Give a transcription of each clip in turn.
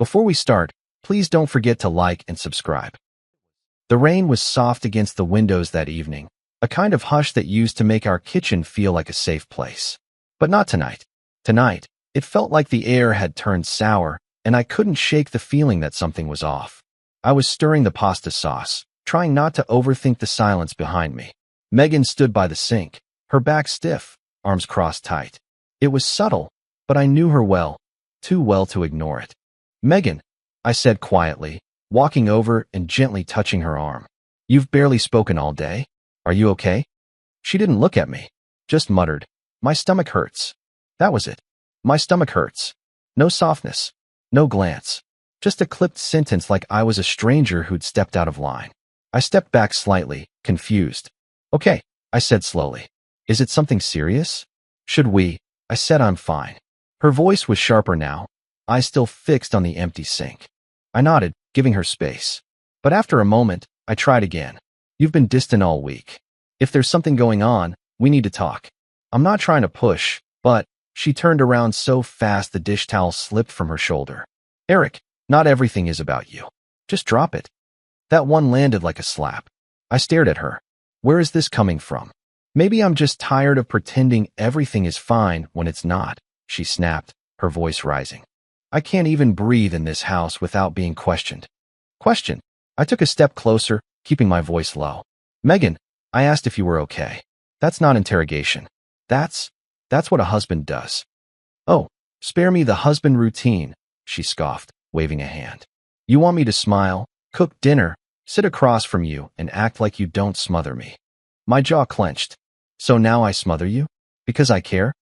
Before we start, please don't forget to like and subscribe. The rain was soft against the windows that evening, a kind of hush that used to make our kitchen feel like a safe place. But not tonight. Tonight, it felt like the air had turned sour, and I couldn't shake the feeling that something was off. I was stirring the pasta sauce, trying not to overthink the silence behind me. Megan stood by the sink, her back stiff, arms crossed tight. It was subtle, but I knew her well, too well to ignore it. "Megan," I said quietly, walking over and gently touching her arm. "You've barely spoken all day. Are you okay?" She didn't look at me, just muttered, "My stomach hurts." That was it. My stomach hurts. No softness, no glance, just a clipped sentence like I was a stranger who'd stepped out of line. I stepped back slightly, confused. "Okay," I said slowly. "Is it something serious?" "Should we?" I said. "I'm fine." Her voice was sharper now, eyes still fixed on the empty sink. I nodded, giving her space. But after a moment, I tried again. "You've been distant all week. If there's something going on, we need to talk." I'm not trying to push, but she turned around so fast the dish towel slipped from her shoulder. "Eric, not everything is about you. Just drop it." That one landed like a slap. I stared at her. Where is this coming from? "Maybe I'm just tired of pretending everything is fine when it's not," she snapped, her voice rising. "I can't even breathe in this house without being questioned." "Questioned?" I took a step closer, keeping my voice low. "Megan, I asked if you were okay. That's not interrogation. That's what a husband does." "Oh, spare me the husband routine," she scoffed, waving a hand. "You want me to smile, cook dinner, sit across from you, and act like you don't smother me." My jaw clenched. "So now I smother you? Because I care?"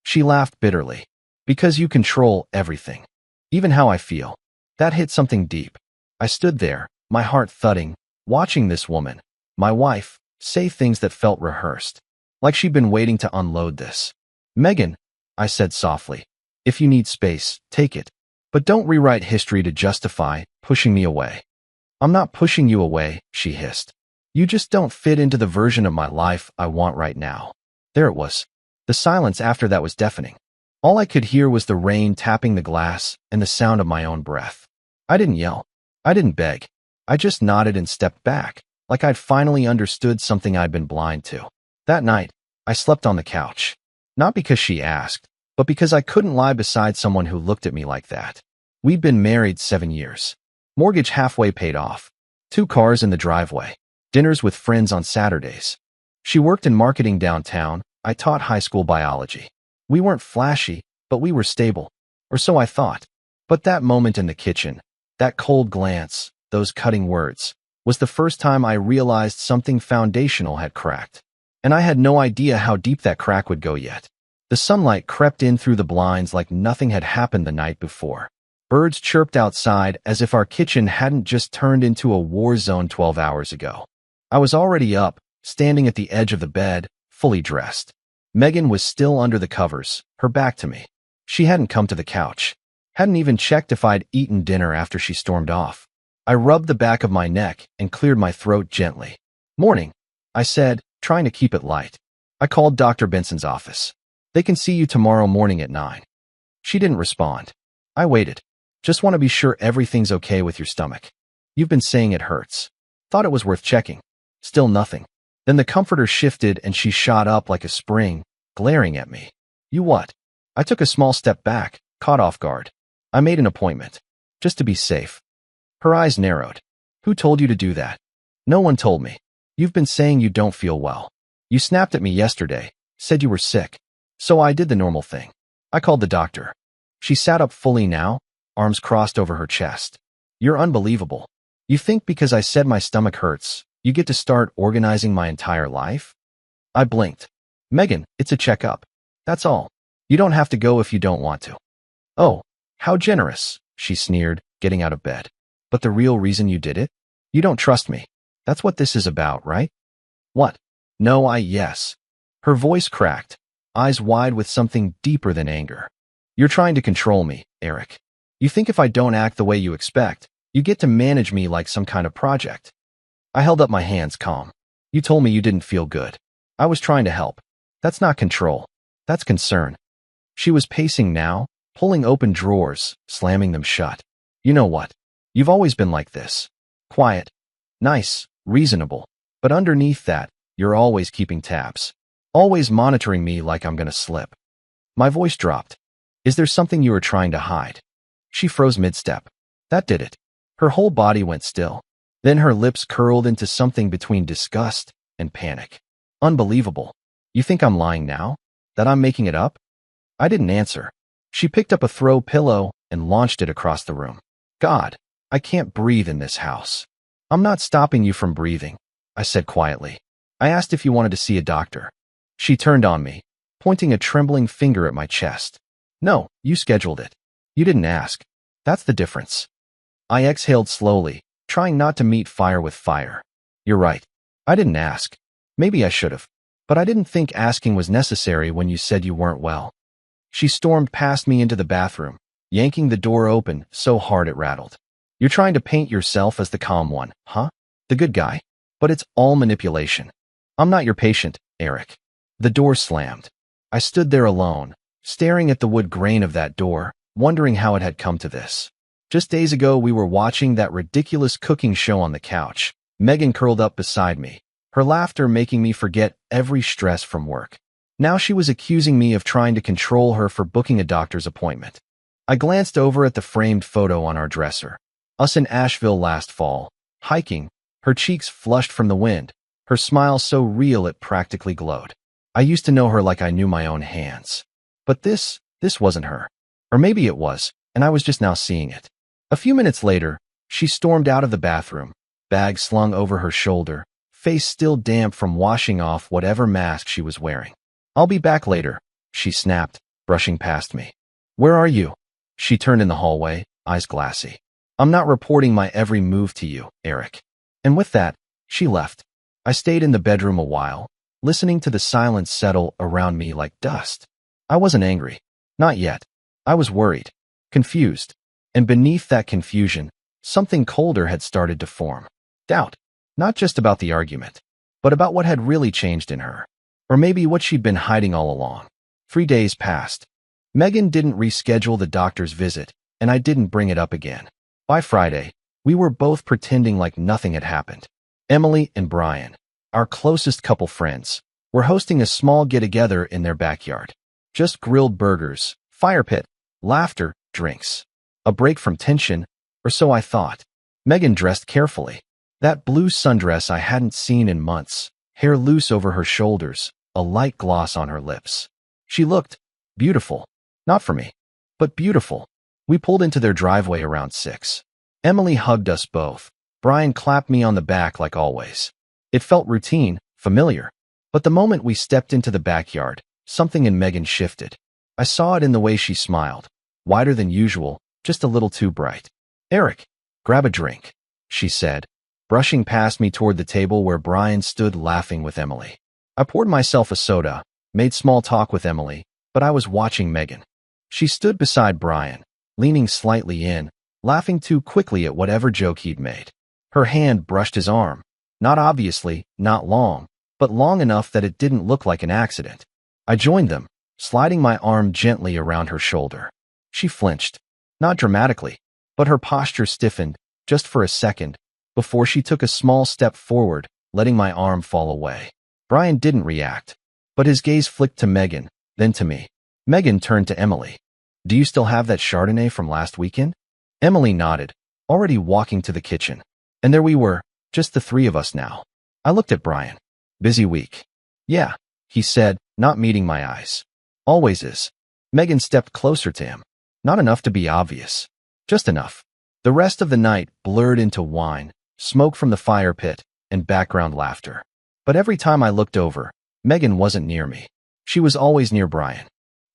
She laughed bitterly. "Because you control everything. Even how I feel." That hit something deep. I stood there, my heart thudding, watching this woman, my wife, say things that felt rehearsed, like she'd been waiting to unload this. "Megan," I said softly, "if you need space, take it. But don't rewrite history to justify pushing me away." "I'm not pushing you away," she hissed. "You just don't fit into the version of my life I want right now." There it was. The silence after that was deafening. All I could hear was the rain tapping the glass and the sound of my own breath. I didn't yell. I didn't beg. I just nodded and stepped back, like I'd finally understood something I'd been blind to. That night, I slept on the couch. Not because she asked, but because I couldn't lie beside someone who looked at me like that. We'd been married 7 years. Mortgage halfway paid off. 2 cars in the driveway. Dinners with friends on Saturdays. She worked in marketing downtown. I taught high school biology. We weren't flashy, but we were stable. Or so I thought. But that moment in the kitchen, that cold glance, those cutting words, was the first time I realized something foundational had cracked. And I had no idea how deep that crack would go yet. The sunlight crept in through the blinds like nothing had happened the night before. Birds chirped outside as if our kitchen hadn't just turned into a war zone 12 hours ago. I was already up, standing at the edge of the bed, fully dressed. Megan was still under the covers, her back to me. She hadn't come to the couch. Hadn't even checked if I'd eaten dinner after she stormed off. I rubbed the back of my neck and cleared my throat gently. "Morning," I said, trying to keep it light. "I called Dr. Benson's office. They can see you tomorrow morning at 9. She didn't respond. I waited. "Just want to be sure everything's okay with your stomach. You've been saying it hurts." Thought it was worth checking. Still nothing. Then the comforter shifted and she shot up like a spring, glaring at me. "You what?" I took a small step back, caught off guard. "I made an appointment. Just to be safe." Her eyes narrowed. "Who told you to do that?" "No one told me. You've been saying you don't feel well. You snapped at me yesterday, said you were sick. So I did the normal thing. I called the doctor." She sat up fully now, arms crossed over her chest. "You're unbelievable. You think because I said my stomach hurts, you get to start organizing my entire life?" I blinked. "Megan, it's a checkup. That's all. You don't have to go if you don't want to." "Oh, how generous," she sneered, getting out of bed. "But the real reason you did it? You don't trust me. That's what this is about, right?" "What?" "No, yes." Her voice cracked, eyes wide with something deeper than anger. "You're trying to control me, Eric. You think if I don't act the way you expect, you get to manage me like some kind of project." I held up my hands calm. "You told me you didn't feel good. I was trying to help. That's not control. That's concern." She was pacing now, pulling open drawers, slamming them shut. You know what? You've always been like this. Quiet, nice, reasonable. But underneath that, you're always keeping tabs. Always monitoring me like I'm gonna slip. My voice dropped. Is there something you were trying to hide? She froze mid-step. That did it. Her whole body went still. Then her lips curled into something between disgust and panic. Unbelievable. You think I'm lying now? That I'm making it up? I didn't answer. She picked up a throw pillow and launched it across the room. God, I can't breathe in this house. I'm not stopping you from breathing, I said quietly. I asked if you wanted to see a doctor. She turned on me, pointing a trembling finger at my chest. No, you scheduled it. You didn't ask. That's the difference. I exhaled slowly, trying not to meet fire with fire. You're right. I didn't ask. Maybe I should have. But I didn't think asking was necessary when you said you weren't well. She stormed past me into the bathroom, yanking the door open so hard it rattled. You're trying to paint yourself as the calm one, huh? The good guy? But it's all manipulation. I'm not your patient, Eric. The door slammed. I stood there alone, staring at the wood grain of that door, wondering how it had come to this. Just days ago, we were watching that ridiculous cooking show on the couch. Megan curled up beside me, her laughter making me forget every stress from work. Now she was accusing me of trying to control her for booking a doctor's appointment. I glanced over at the framed photo on our dresser. Us in Asheville last fall, hiking, her cheeks flushed from the wind, her smile so real it practically glowed. I used to know her like I knew my own hands. But this wasn't her. Or maybe it was, and I was just now seeing it. A few minutes later, she stormed out of the bathroom, bag slung over her shoulder, face still damp from washing off whatever mask she was wearing. I'll be back later, she snapped, brushing past me. Where are you? She turned in the hallway, eyes glassy. I'm not reporting my every move to you, Eric. And with that, she left. I stayed in the bedroom a while, listening to the silence settle around me like dust. I wasn't angry. Not yet. I was worried, confused. And beneath that confusion, something colder had started to form. Doubt. Not just about the argument, but about what had really changed in her. Or maybe what she'd been hiding all along. 3 days passed. Megan didn't reschedule the doctor's visit, and I didn't bring it up again. By Friday, we were both pretending like nothing had happened. Emily and Brian, our closest couple friends, were hosting a small get-together in their backyard. Just grilled burgers, fire pit, laughter, drinks. A break from tension, or so I thought. Megan dressed carefully. That blue sundress I hadn't seen in months, hair loose over her shoulders, a light gloss on her lips. She looked beautiful. Not for me, but beautiful. We pulled into their driveway around 6. Emily hugged us both. Brian clapped me on the back like always. It felt routine, familiar. But the moment we stepped into the backyard, something in Megan shifted. I saw it in the way she smiled. Wider than usual, just a little too bright. Eric, grab a drink, she said, brushing past me toward the table where Brian stood laughing with Emily. I poured myself a soda, made small talk with Emily, but I was watching Megan. She stood beside Brian, leaning slightly in, laughing too quickly at whatever joke he'd made. Her hand brushed his arm. Not obviously, not long, but long enough that it didn't look like an accident. I joined them, sliding my arm gently around her shoulder. She flinched. Not dramatically, but her posture stiffened, just for a second, before she took a small step forward, letting my arm fall away. Brian didn't react, but his gaze flicked to Megan, then to me. Megan turned to Emily. Do you still have that Chardonnay from last weekend? Emily nodded, already walking to the kitchen. And there we were, just the 3 of us now. I looked at Brian. Busy week. Yeah, he said, not meeting my eyes. Always is. Megan stepped closer to him. Not enough to be obvious. Just enough. The rest of the night blurred into wine, smoke from the fire pit, and background laughter. But every time I looked over, Megan wasn't near me. She was always near Brian.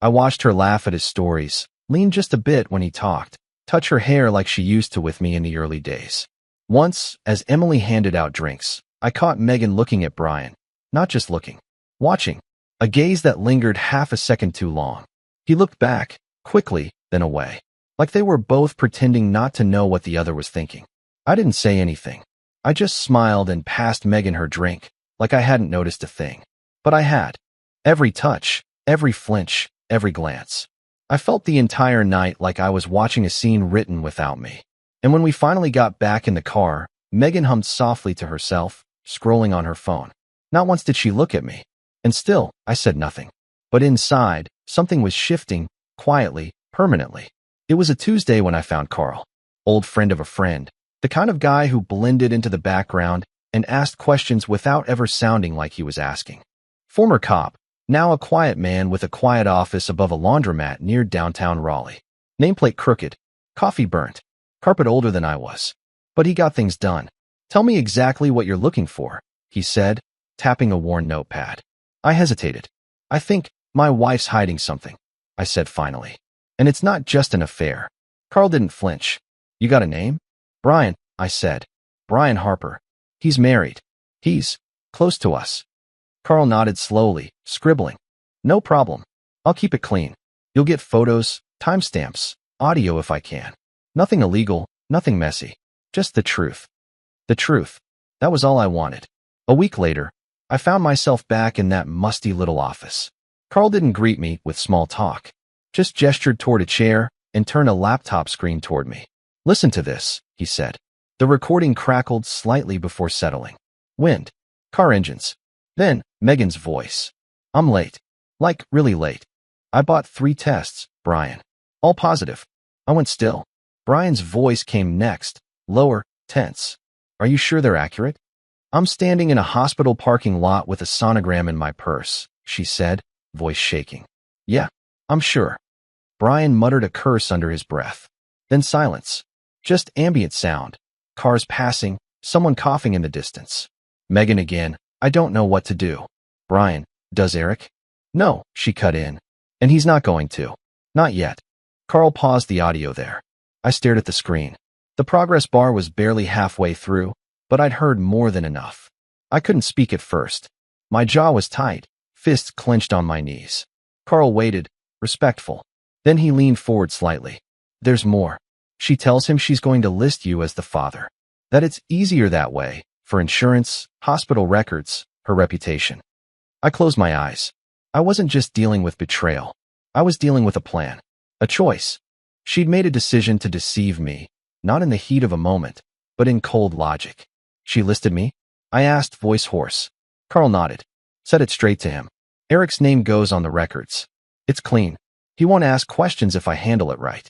I watched her laugh at his stories, lean just a bit when he talked, touch her hair like she used to with me in the early days. Once, as Emily handed out drinks, I caught Megan looking at Brian. Not just looking. Watching. A gaze that lingered half a second too long. He looked back, quickly, then away. Like they were both pretending not to know what the other was thinking. I didn't say anything. I just smiled and passed Megan her drink, like I hadn't noticed a thing. But I had. Every touch, every flinch, every glance. I felt the entire night like I was watching a scene written without me. And when we finally got back in the car, Megan hummed softly to herself, scrolling on her phone. Not once did she look at me. And still, I said nothing. But inside, something was shifting, quietly, permanently. It was a Tuesday when I found Carl. Old friend of a friend. The kind of guy who blended into the background and asked questions without ever sounding like he was asking. Former cop, now a quiet man with a quiet office above a laundromat near downtown Raleigh. Nameplate crooked. Coffee burnt. Carpet older than I was. But he got things done. Tell me exactly what you're looking for, he said, tapping a worn notepad. I hesitated. I think my wife's hiding something, I said finally. And it's not just an affair. Carl didn't flinch. You got a name? Brian, I said. Brian Harper. He's married. He's close to us. Carl nodded slowly, scribbling. No problem. I'll keep it clean. You'll get photos, timestamps, audio if I can. Nothing illegal, nothing messy. Just the truth. The truth. That was all I wanted. A week later, I found myself back in that musty little office. Carl didn't greet me with small talk. Just gestured toward a chair and turned a laptop screen toward me. Listen to this, he said. The recording crackled slightly before settling. Wind. Car engines. Then, Megan's voice. I'm late. Like, really late. I bought 3 tests, Brian. All positive. I went still. Brian's voice came next, lower, tense. Are you sure they're accurate? I'm standing in a hospital parking lot with a sonogram in my purse, she said, voice shaking. Yeah, I'm sure. Brian muttered a curse under his breath. Then silence. Just ambient sound. Cars passing, someone coughing in the distance. Megan again. I don't know what to do. Brian, does Eric? No, she cut in. And he's not going to. Not yet. Carl paused the audio there. I stared at the screen. The progress bar was barely halfway through, but I'd heard more than enough. I couldn't speak at first. My jaw was tight, fists clenched on my knees. Carl waited, respectful. Then he leaned forward slightly. There's more. She tells him she's going to list you as the father. That it's easier that way, for insurance, hospital records, her reputation. I closed my eyes. I wasn't just dealing with betrayal. I was dealing with a plan. A choice. She'd made a decision to deceive me, not in the heat of a moment, but in cold logic. She listed me? I asked, voice hoarse. Carl nodded. Said it straight to him. Eric's name goes on the records. It's clean. He won't ask questions if I handle it right.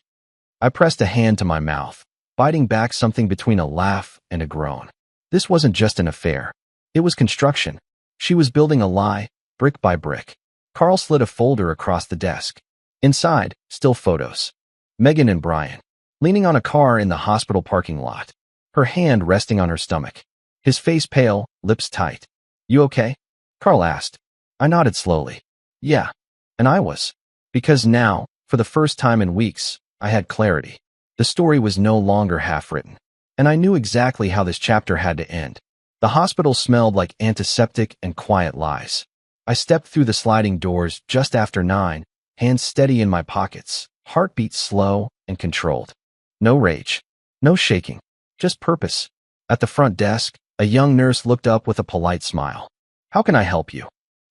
I pressed a hand to my mouth, biting back something between a laugh and a groan. This wasn't just an affair. It was construction. She was building a lie, brick by brick. Carl slid a folder across the desk. Inside, still photos. Megan and Brian, leaning on a car in the hospital parking lot, her hand resting on her stomach. His face pale, lips tight. You okay? Carl asked. I nodded slowly. Yeah. And I was. Because now, for the first time in weeks, I had clarity. The story was no longer half-written. And I knew exactly how this chapter had to end. The hospital smelled like antiseptic and quiet lies. I stepped through the sliding doors just after 9, hands steady in my pockets, heartbeat slow and controlled. No rage. No shaking. Just purpose. At the front desk, a young nurse looked up with a polite smile. How can I help you?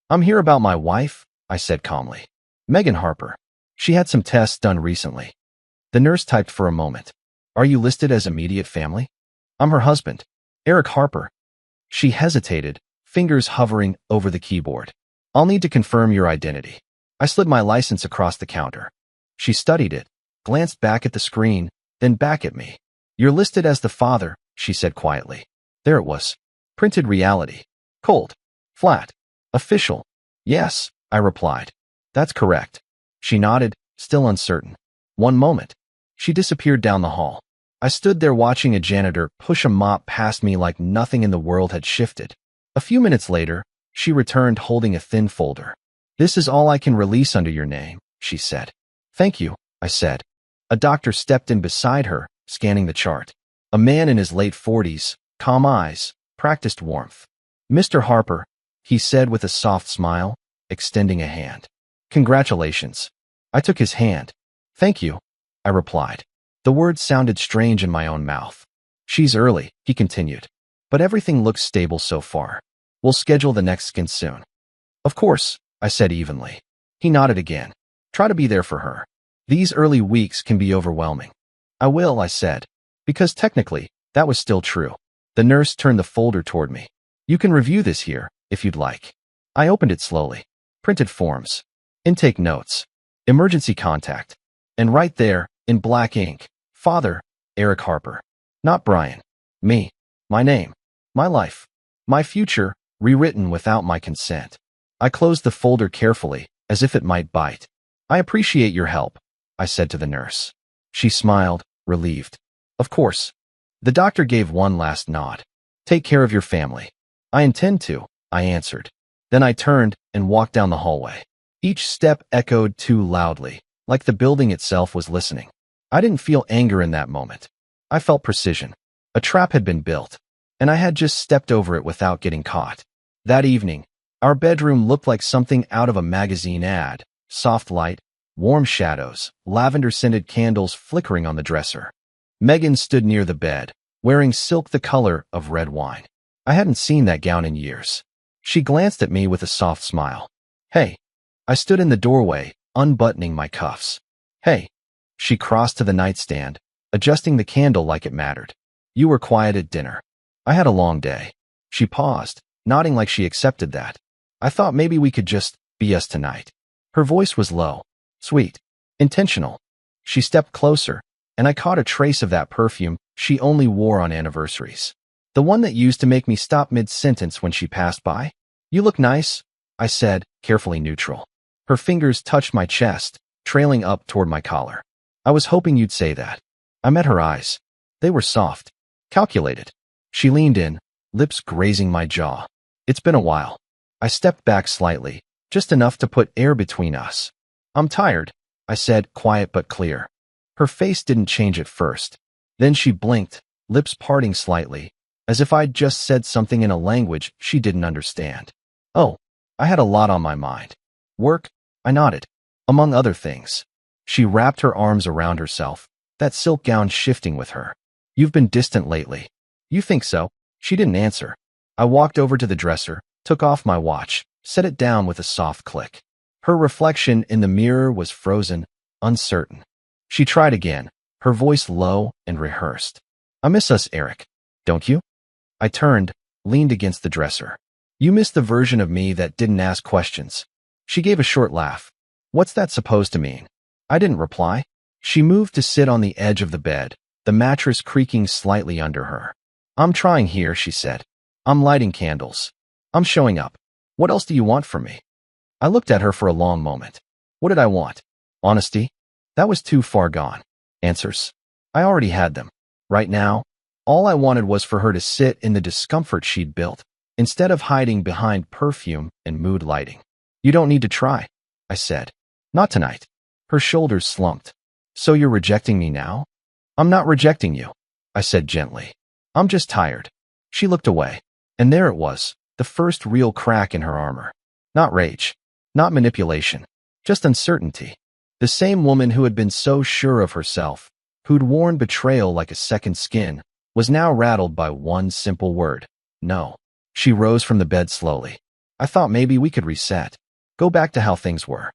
I'm here about my wife, I said calmly. Megan Harper. She had some tests done recently. The nurse typed for a moment. Are you listed as immediate family? I'm her husband, Eric Harper. She hesitated, fingers hovering over the keyboard. I'll need to confirm your identity. I slid my license across the counter. She studied it, glanced back at the screen, then back at me. You're listed as the father, she said quietly. There it was. Printed reality. Cold. Flat. Official. Yes, I replied. That's correct. She nodded, still uncertain. One moment. She disappeared down the hall. I stood there watching a janitor push a mop past me like nothing in the world had shifted. A few minutes later, she returned holding a thin folder. This is all I can release under your name, she said. Thank you, I said. A doctor stepped in beside her, scanning the chart. A man in his late 40s, calm eyes, practiced warmth. Mr. Harper, he said with a soft smile, extending a hand. Congratulations. I took his hand. Thank you, I replied. The words sounded strange in my own mouth. She's early, he continued. But everything looks stable so far. We'll schedule the next scan soon. Of course, I said evenly. He nodded again. Try to be there for her. These early weeks can be overwhelming. I will, I said. Because technically, that was still true. The nurse turned the folder toward me. You can review this here, if you'd like. I opened it slowly. Printed forms. Intake notes. Emergency contact. And right there, in black ink, Father, Eric Harper. Not Brian. Me. My name. My life. My future, rewritten without my consent. I closed the folder carefully, as if it might bite. I appreciate your help, I said to the nurse. She smiled, relieved. Of course. The doctor gave one last nod. Take care of your family. I intend to, I answered. Then I turned and walked down the hallway. Each step echoed too loudly, like the building itself was listening. I didn't feel anger in that moment. I felt precision. A trap had been built, and I had just stepped over it without getting caught. That evening, our bedroom looked like something out of a magazine ad. Soft light, warm shadows, lavender-scented candles flickering on the dresser. Megan stood near the bed, wearing silk the color of red wine. I hadn't seen that gown in years. She glanced at me with a soft smile. Hey. I stood in the doorway, unbuttoning my cuffs. Hey. She crossed to the nightstand, adjusting the candle like it mattered. You were quiet at dinner. I had a long day. She paused, nodding like she accepted that. I thought maybe we could just be us tonight. Her voice was low, sweet, intentional. She stepped closer, and I caught a trace of that perfume she only wore on anniversaries. The one that used to make me stop mid-sentence when she passed by. You look nice, I said, carefully neutral. Her fingers touched my chest, trailing up toward my collar. I was hoping you'd say that. I met her eyes. They were soft, calculated. She leaned in, lips grazing my jaw. It's been a while. I stepped back slightly, just enough to put air between us. I'm tired, I said, quiet but clear. Her face didn't change at first. Then she blinked, lips parting slightly, as if I'd just said something in a language she didn't understand. Oh, I had a lot on my mind. Work, I nodded. Among other things. She wrapped her arms around herself, that silk gown shifting with her. You've been distant lately. You think so? She didn't answer. I walked over to the dresser, took off my watch, set it down with a soft click. Her reflection in the mirror was frozen, uncertain. She tried again, her voice low and rehearsed. I miss us, Eric. Don't you? I turned, leaned against the dresser. You miss the version of me that didn't ask questions. She gave a short laugh. What's that supposed to mean? I didn't reply. She moved to sit on the edge of the bed, the mattress creaking slightly under her. I'm trying here, she said. I'm lighting candles. I'm showing up. What else do you want from me? I looked at her for a long moment. What did I want? Honesty? That was too far gone. Answers? I already had them. Right now, all I wanted was for her to sit in the discomfort she'd built, instead of hiding behind perfume and mood lighting. You don't need to try, I said. Not tonight. Her shoulders slumped. So you're rejecting me now? I'm not rejecting you, I said gently. I'm just tired. She looked away. And there it was, the first real crack in her armor. Not rage. Not manipulation. Just uncertainty. The same woman who had been so sure of herself, who'd worn betrayal like a second skin, was now rattled by one simple word. No. She rose from the bed slowly. I thought maybe we could reset. Go back to how things were.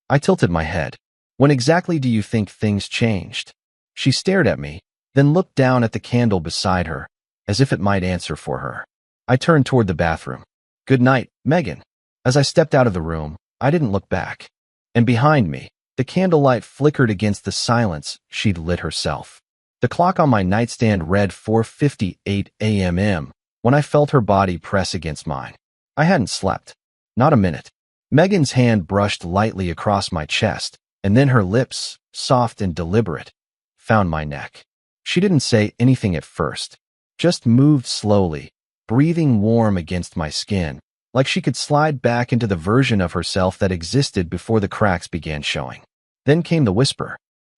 I tilted my head. When exactly do you think things changed? She stared at me, then looked down at the candle beside her, as if it might answer for her. I turned toward the bathroom. Good night, Megan. As I stepped out of the room, I didn't look back. And behind me, the candlelight flickered against the silence she'd lit herself. The clock on my nightstand read 4:58 a.m. when I felt her body press against mine. I hadn't slept. Not a minute. Megan's hand brushed lightly across my chest, and then her lips, soft and deliberate, found my neck. She didn't say anything at first, just moved slowly, breathing warm against my skin, like she could slide back into the version of herself that existed before the cracks began showing. Then came the whisper.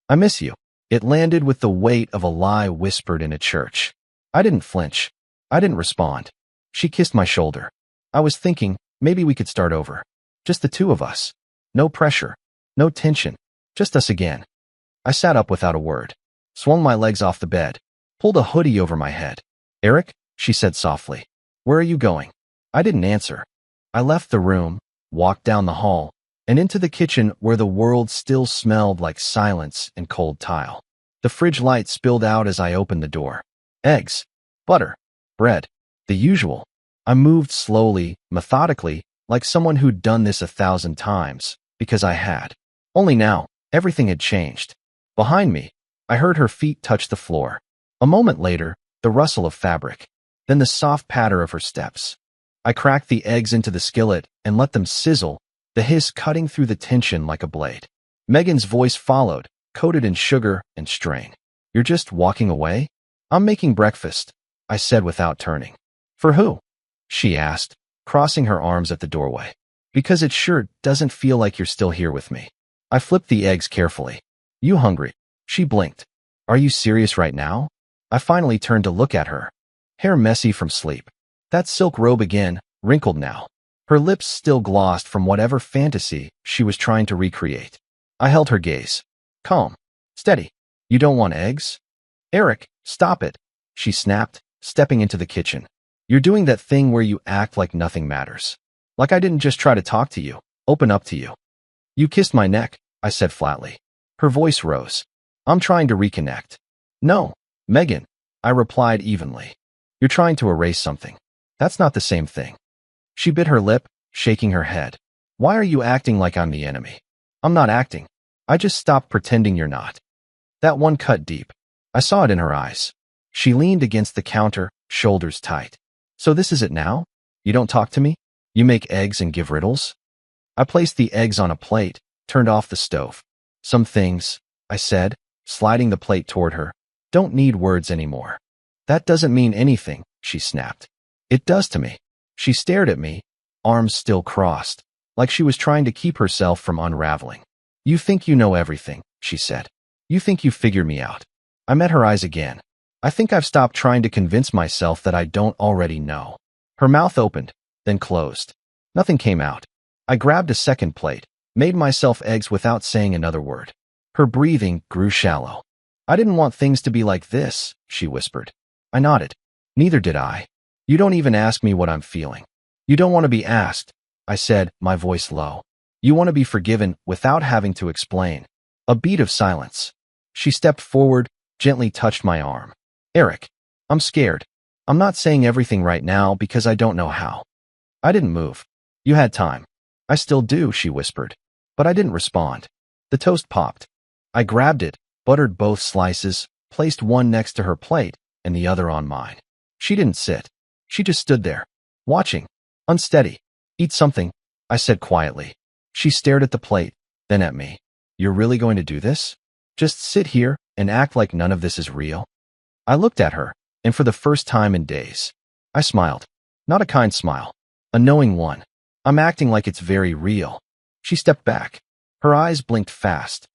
I miss you. It landed with the weight of a lie whispered in a church. I didn't flinch. I didn't respond. She kissed my shoulder. I was thinking, maybe we could start over. Just the two of us. No pressure. No tension. Just us again. I sat up without a word. Swung my legs off the bed. Pulled a hoodie over my head. Eric, she said softly. Where are you going? I didn't answer. I left the room, walked down the hall, and into the kitchen where the world still smelled like silence and cold tile. The fridge light spilled out as I opened the door. Eggs, butter, bread, the usual. I moved slowly, methodically, like someone who'd done this 1,000 times, because I had. Only now, everything had changed. Behind me, I heard her feet touch the floor. A moment later, the rustle of fabric. Then the soft patter of her steps. I cracked the eggs into the skillet and let them sizzle, the hiss cutting through the tension like a blade. Megan's voice followed, coated in sugar and strain. "You're just walking away?" "I'm making breakfast," I said without turning. "For who?" she asked, crossing her arms at the doorway. "Because it sure doesn't feel like you're still here with me." I flipped the eggs carefully. "You hungry?" She blinked. "Are you serious right now?" I finally turned to look at her. Hair messy from sleep. That silk robe again, wrinkled now. Her lips still glossed from whatever fantasy she was trying to recreate. I held her gaze. "Calm. Steady. You don't want eggs?" "Eric, stop it," she snapped, stepping into the kitchen. "You're doing that thing where you act like nothing matters. Like I didn't just try to talk to you, open up to you." "You kissed my neck," I said flatly. Her voice rose. "I'm trying to reconnect." "No, Megan," I replied evenly. "You're trying to erase something. That's not the same thing." She bit her lip, shaking her head. "Why are you acting like I'm the enemy?" "I'm not acting. I just stopped pretending you're not." That one cut deep. I saw it in her eyes. She leaned against the counter, shoulders tight. "So this is it now? You don't talk to me? You make eggs and give riddles?" I placed the eggs on a plate, turned off the stove. "Some things," I said, sliding the plate toward her, "don't need words anymore." "That doesn't mean anything," she snapped. "It does to me." She stared at me, arms still crossed, like she was trying to keep herself from unraveling. "You think you know everything," she said. "You think you figured me out." I met her eyes again. "I think I've stopped trying to convince myself that I don't already know." Her mouth opened, then closed. Nothing came out. I grabbed a second plate, made myself eggs without saying another word. Her breathing grew shallow. "I didn't want things to be like this," she whispered. I nodded. "Neither did I. You don't even ask me what I'm feeling." "You don't want to be asked," I said, my voice low. "You want to be forgiven without having to explain." A beat of silence. She stepped forward, gently touched my arm. "Eric, I'm scared. I'm not saying everything right now because I don't know how." I didn't move. "You had time." "I still do," she whispered. But I didn't respond. The toast popped. I grabbed it, buttered both slices, placed one next to her plate and the other on mine. She didn't sit. She just stood there, watching, unsteady. "Eat something," I said quietly. She stared at the plate, then at me. "You're really going to do this? Just sit here and act like none of this is real?" I looked at her, and for the first time in days, I smiled. Not a kind smile, a knowing one. "I'm acting like it's very real." She stepped back. Her eyes blinked fast.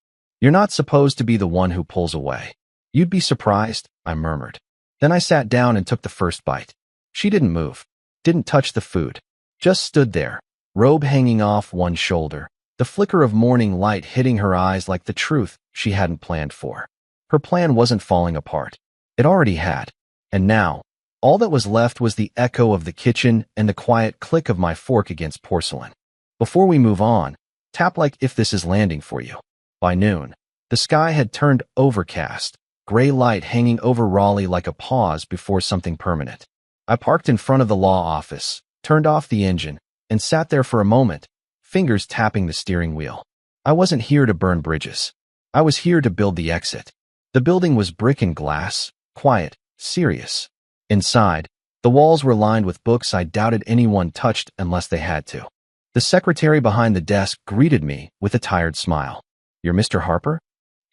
"You're not supposed to be the one who pulls away." "You'd be surprised," I murmured. Then I sat down and took the first bite. She didn't move, didn't touch the food, just stood there, robe hanging off one shoulder, the flicker of morning light hitting her eyes like the truth she hadn't planned for. Her plan wasn't falling apart. It already had. And now, all that was left was the echo of the kitchen and the quiet click of my fork against porcelain. "Before we move on, tap like if this is landing for you." By noon, the sky had turned overcast, gray light hanging over Raleigh like a pause before something permanent. I parked in front of the law office, turned off the engine, and sat there for a moment, fingers tapping the steering wheel. I wasn't here to burn bridges. I was here to build the exit. The building was brick and glass, quiet, serious. Inside, the walls were lined with books I doubted anyone touched unless they had to. The secretary behind the desk greeted me with a tired smile. "You're Mr. Harper?"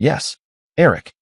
"Yes, Eric.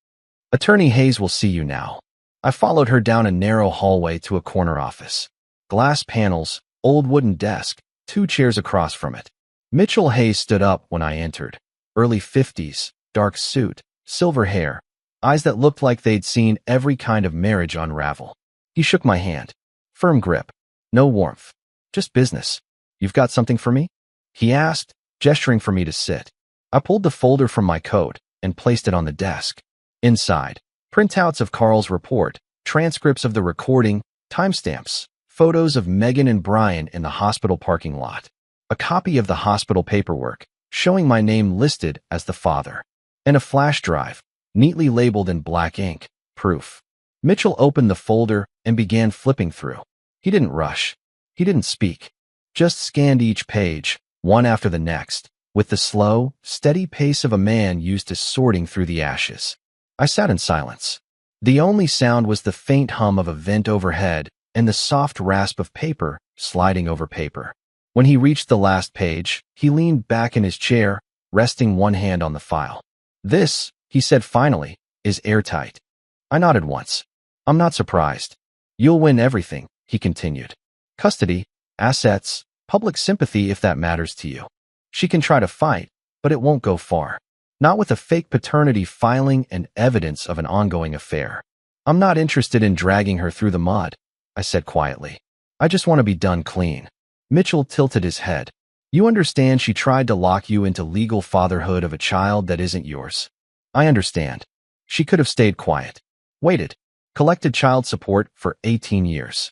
Attorney Hayes will see you now." I followed her down a narrow hallway to a corner office. Glass panels, old wooden desk, 2 chairs across from it. Mitchell Hayes stood up when I entered. Early 50s, dark suit, silver hair, eyes that looked like they'd seen every kind of marriage unravel. He shook my hand. Firm grip. No warmth. "Just business. You've got something for me?" he asked, gesturing for me to sit. I pulled the folder from my coat and placed it on the desk. Inside, printouts of Carl's report, transcripts of the recording, timestamps, photos of Megan and Brian in the hospital parking lot, a copy of the hospital paperwork showing my name listed as the father, and a flash drive neatly labeled in black ink, proof. Mitchell opened the folder and began flipping through. He didn't rush. He didn't speak. Just scanned each page, one after the next, with the slow, steady pace of a man used to sorting through the ashes. I sat in silence. The only sound was the faint hum of a vent overhead and the soft rasp of paper sliding over paper. When he reached the last page, he leaned back in his chair, resting one hand on the file. "This," he said finally, "is airtight." I nodded once. "I'm not surprised. You'll win everything," he continued. "Custody, assets, public sympathy if that matters to you. She can try to fight, but it won't go far. Not with a fake paternity filing and evidence of an ongoing affair. I'm not interested in dragging her through the mud," I said quietly. "I just want to be done clean." Mitchell tilted his head. "You understand she tried to lock you into legal fatherhood of a child that isn't yours." "I understand. She could have stayed quiet. Waited. Collected child support for 18 years.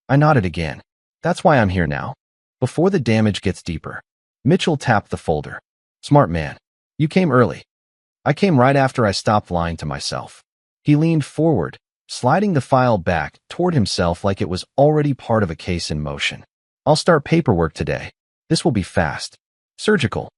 I nodded again. "That's why I'm here now. Before the damage gets deeper." Mitchell tapped the folder. "Smart man. You came early." "I came right after I stopped lying to myself." He leaned forward, sliding the file back toward himself like it was already part of a case in motion. "I'll start paperwork today. This will be fast. Surgical."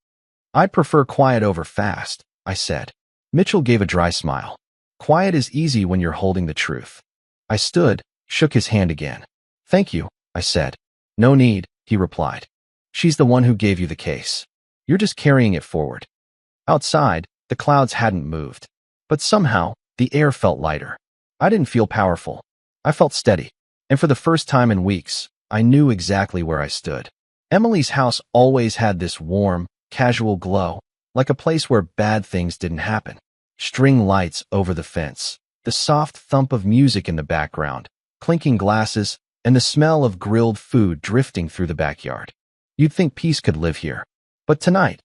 "I'd prefer quiet over fast," I said. Mitchell gave a dry smile. "Quiet is easy when you're holding the truth." I stood, shook his hand again. "Thank you," I said. "No need," he replied. "She's the one who gave you the case. You're just carrying it forward." Outside, the clouds hadn't moved, but somehow, the air felt lighter. I didn't feel powerful. I felt steady, and for the first time in weeks, I knew exactly where I stood. Emily's house always had this warm, casual glow, like a place where bad things didn't happen. String lights over the fence, the soft thump of music in the background, clinking glasses, and the smell of grilled food drifting through the backyard. You'd think peace could live here. But tonight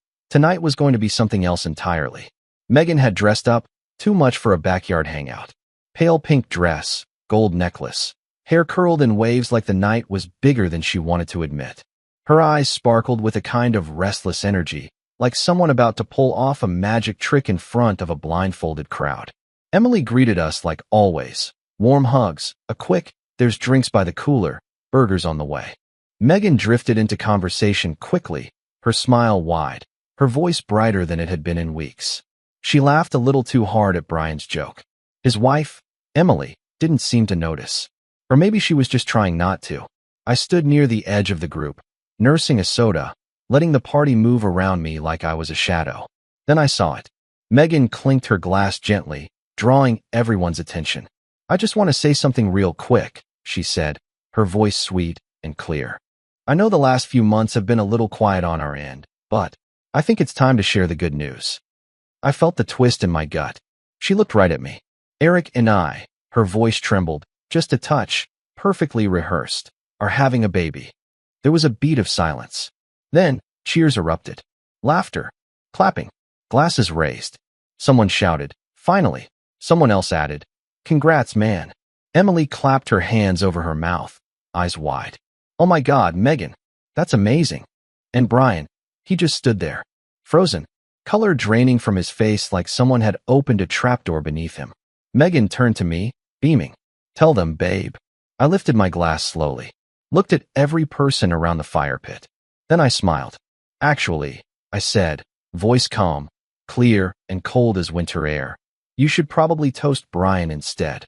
was going to be something else entirely. Megan had dressed up, too much for a backyard hangout. Pale pink dress, gold necklace, hair curled in waves like the night was bigger than she wanted to admit. Her eyes sparkled with a kind of restless energy, like someone about to pull off a magic trick in front of a blindfolded crowd. Emily greeted us like always. Warm hugs, a quick, "There's drinks by the cooler, burgers on the way." Megan drifted into conversation quickly, her smile wide, her voice brighter than it had been in weeks. She laughed a little too hard at Brian's joke. His wife, Emily, didn't seem to notice. Or maybe she was just trying not to. I stood near the edge of the group, nursing a soda, letting the party move around me like I was a shadow. Then I saw it. Megan clinked her glass gently, drawing everyone's attention. "I just want to say something real quick," she said, her voice sweet and clear. "I know the last few months have been a little quiet on our end, but I think it's time to share the good news." I felt the twist in my gut. She looked right at me. "Eric and I," her voice trembled, just a touch, perfectly rehearsed, "are having a baby." There was a beat of silence. Then, cheers erupted. Laughter. Clapping. Glasses raised. Someone shouted, "Finally." Someone else added, "Congrats, man." Emily clapped her hands over her mouth, eyes wide. "Oh my God, Megan. That's amazing." And Brian, he just stood there, frozen, color draining from his face like someone had opened a trapdoor beneath him. Megan turned to me, beaming. "Tell them, babe." I lifted my glass slowly, looked at every person around the fire pit. Then I smiled. "Actually," I said, voice calm, clear and cold as winter air, "you should probably toast Brian instead."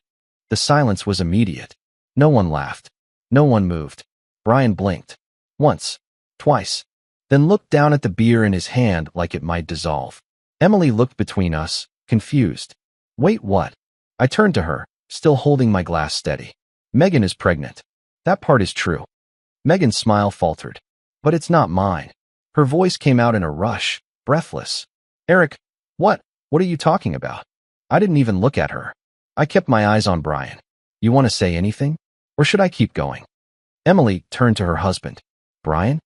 The silence was immediate. No one laughed. No one moved. Brian blinked. Once. Twice. Then looked down at the beer in his hand like it might dissolve. Emily looked between us, confused. "Wait, what?" I turned to her, still holding my glass steady. "Megan is pregnant. That part is true." Megan's smile faltered. "But it's not mine." Her voice came out in a rush, breathless. "Eric, what? What are you talking about?" I didn't even look at her. I kept my eyes on Brian. "You want to say anything? Or should I keep going?" Emily turned to her husband. "Brian?"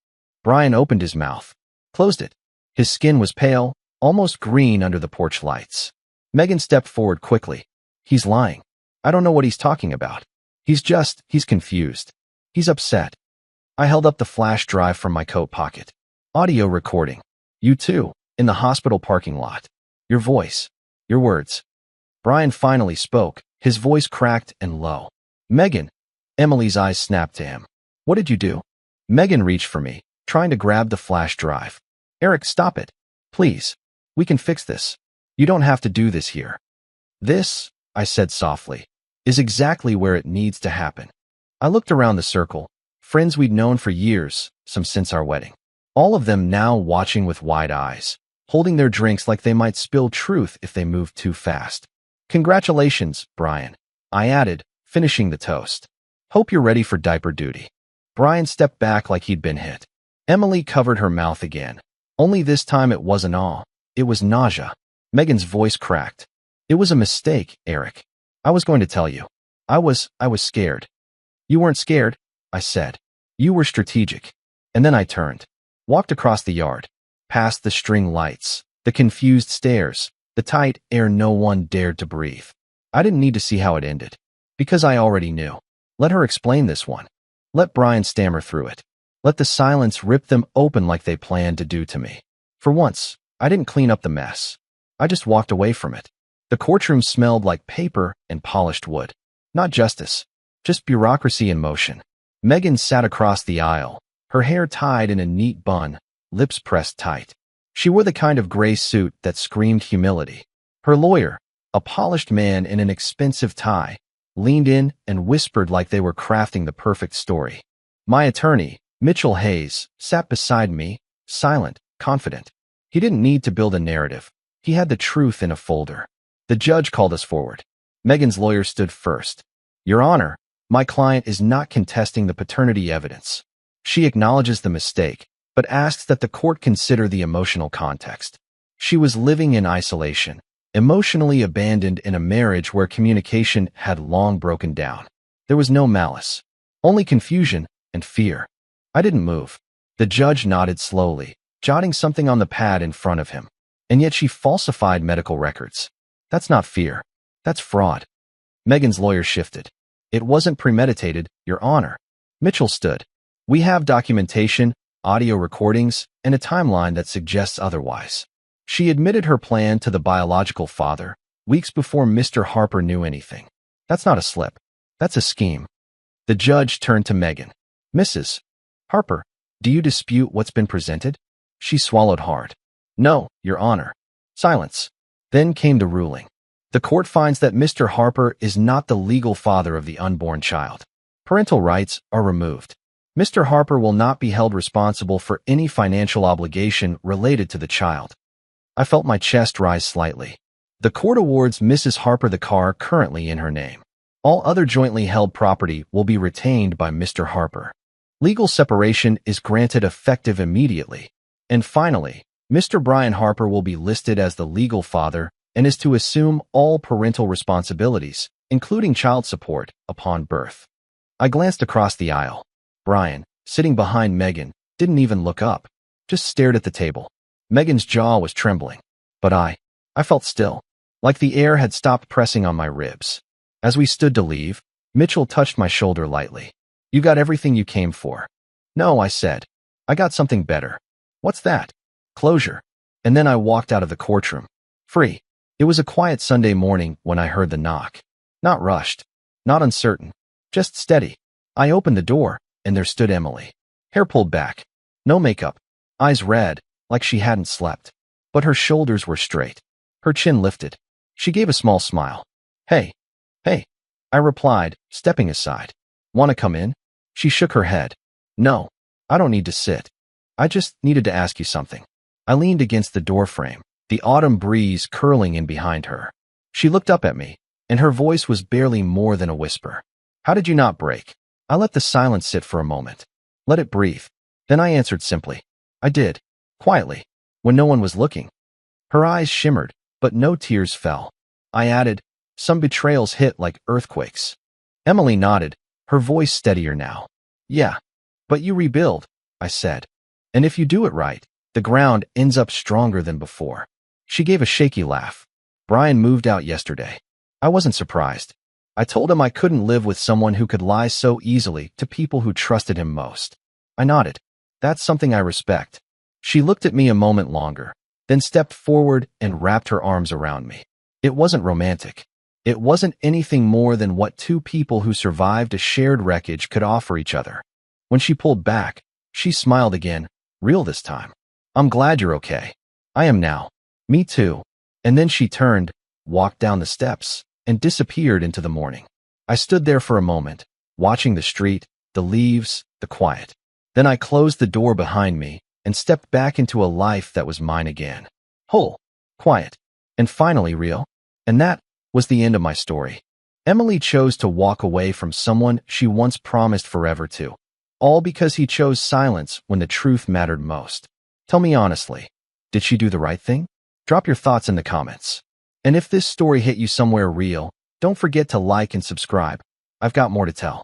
Brian opened his mouth, closed it. His skin was pale, almost green under the porch lights. Megan stepped forward quickly. "He's lying. I don't know what he's talking about. He's confused. He's upset." I held up the flash drive from my coat pocket. "Audio recording. You two, in the hospital parking lot. Your voice. Your words. Brian finally spoke, his voice cracked and low. Megan. Emily's eyes snapped to him. What did you do? Megan reached for me, trying to grab the flash drive. Eric, stop it. Please. We can fix this. You don't have to do this here. This, I said softly, is exactly where it needs to happen. I looked around the circle, friends we'd known for years, some since our wedding. All of them now watching with wide eyes, holding their drinks like they might spill truth if they moved too fast. Congratulations, Brian, I added, finishing the toast. Hope you're ready for diaper duty. Brian stepped back like he'd been hit. Emily covered her mouth again. Only this time it wasn't awe. It was nausea. Megan's voice cracked. It was a mistake, Eric. I was going to tell you. I was scared. You weren't scared, I said. You were strategic. And then I turned. Walked across the yard. Past the string lights. The confused stares. The tight air no one dared to breathe. I didn't need to see how it ended. Because I already knew. Let her explain this one. Let Brian stammer through it. Let the silence rip them open like they planned to do to me. For once, I didn't clean up the mess. I just walked away from it. The courtroom smelled like paper and polished wood. Not justice, just bureaucracy in motion. Megan sat across the aisle, her hair tied in a neat bun, lips pressed tight. She wore the kind of gray suit that screamed humility. Her lawyer, a polished man in an expensive tie, leaned in and whispered like they were crafting the perfect story. My attorney, Mitchell Hayes, sat beside me, silent, confident. He didn't need to build a narrative. He had the truth in a folder. The judge called us forward. Megan's lawyer stood first. Your Honor, my client is not contesting the paternity evidence. She acknowledges the mistake, but asks that the court consider the emotional context. She was living in isolation, emotionally abandoned in a marriage where communication had long broken down. There was no malice, only confusion and fear. I didn't move. The judge nodded slowly, jotting something on the pad in front of him. And yet she falsified medical records. That's not fear. That's fraud. Megan's lawyer shifted. It wasn't premeditated, Your Honor. Mitchell stood. We have documentation, audio recordings, and a timeline that suggests otherwise. She admitted her plan to the biological father, weeks before Mr. Harper knew anything. That's not a slip. That's a scheme. The judge turned to Megan. Mrs. Harper, do you dispute what's been presented? She swallowed hard. No, Your Honor. Silence. Then came the ruling. The court finds that Mr. Harper is not the legal father of the unborn child. Parental rights are removed. Mr. Harper will not be held responsible for any financial obligation related to the child. I felt my chest rise slightly. The court awards Mrs. Harper the car currently in her name. All other jointly held property will be retained by Mr. Harper. Legal separation is granted effective immediately. And finally, Mr. Brian Harper will be listed as the legal father and is to assume all parental responsibilities, including child support, upon birth. I glanced across the aisle. Brian, sitting behind Megan, didn't even look up, just stared at the table. Megan's jaw was trembling, but I felt still, like the air had stopped pressing on my ribs. As we stood to leave, Mitchell touched my shoulder lightly. You got everything you came for. No, I said. I got something better. What's that? Closure. And then I walked out of the courtroom. Free. It was a quiet Sunday morning when I heard the knock. Not rushed. Not uncertain. Just steady. I opened the door, and there stood Emily. Hair pulled back. No makeup. Eyes red, like she hadn't slept. But her shoulders were straight. Her chin lifted. She gave a small smile. Hey. Hey. I replied, stepping aside. Want to come in? She shook her head. No. I don't need to sit. I just needed to ask you something. I leaned against the doorframe, the autumn breeze curling in behind her. She looked up at me, and her voice was barely more than a whisper. How did you not break? I let the silence sit for a moment. Let it breathe. Then I answered simply. I did. Quietly. When no one was looking. Her eyes shimmered, but no tears fell. I added, some betrayals hit like earthquakes. Emily nodded, her voice steadier now. Yeah. But you rebuild, I said. And if you do it right, the ground ends up stronger than before. She gave a shaky laugh. Brian moved out yesterday. I wasn't surprised. I told him I couldn't live with someone who could lie so easily to people who trusted him most. I nodded. That's something I respect. She looked at me a moment longer, then stepped forward and wrapped her arms around me. It wasn't romantic. It wasn't anything more than what two people who survived a shared wreckage could offer each other. When she pulled back, she smiled again, real this time. I'm glad you're okay. I am now. Me too. And then she turned, walked down the steps, and disappeared into the morning. I stood there for a moment, watching the street, the leaves, the quiet. Then I closed the door behind me and stepped back into a life that was mine again. Whole, quiet, and finally real. And that was the end of my story. Emily chose to walk away from someone she once promised forever to, all because he chose silence when the truth mattered most. Tell me honestly, did she do the right thing? Drop your thoughts in the comments. And if this story hit you somewhere real, don't forget to like and subscribe. I've got more to tell.